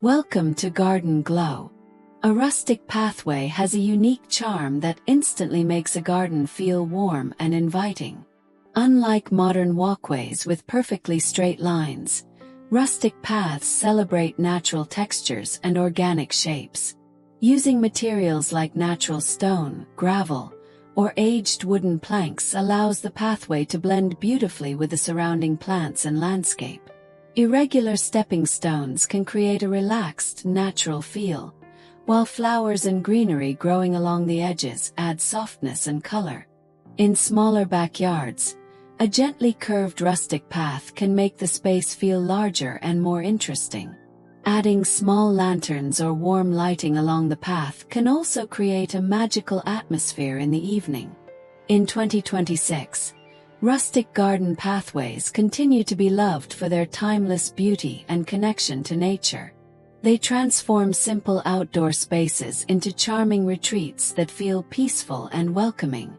Welcome to Garden Glow. A rustic pathway has a unique charm that instantly makes a garden feel warm and inviting. Unlike modern walkways with perfectly straight lines, rustic paths celebrate natural textures and organic shapes. Using materials like natural stone, gravel, or aged wooden planks allows the pathway to blend beautifully with the surrounding plants and landscape. Irregular stepping stones can create a relaxed, natural feel, while flowers and greenery growing along the edges add softness and color. In smaller backyards, a gently curved rustic path can make the space feel larger and more interesting. Adding small lanterns or warm lighting along the path can also create a magical atmosphere in the evening. In 2026, rustic garden pathways continue to be loved for their timeless beauty and connection to nature. They transform simple outdoor spaces into charming retreats that feel peaceful and welcoming.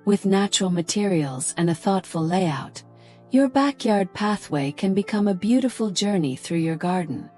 With natural materials and a thoughtful layout, your backyard pathway can become a beautiful journey through your garden.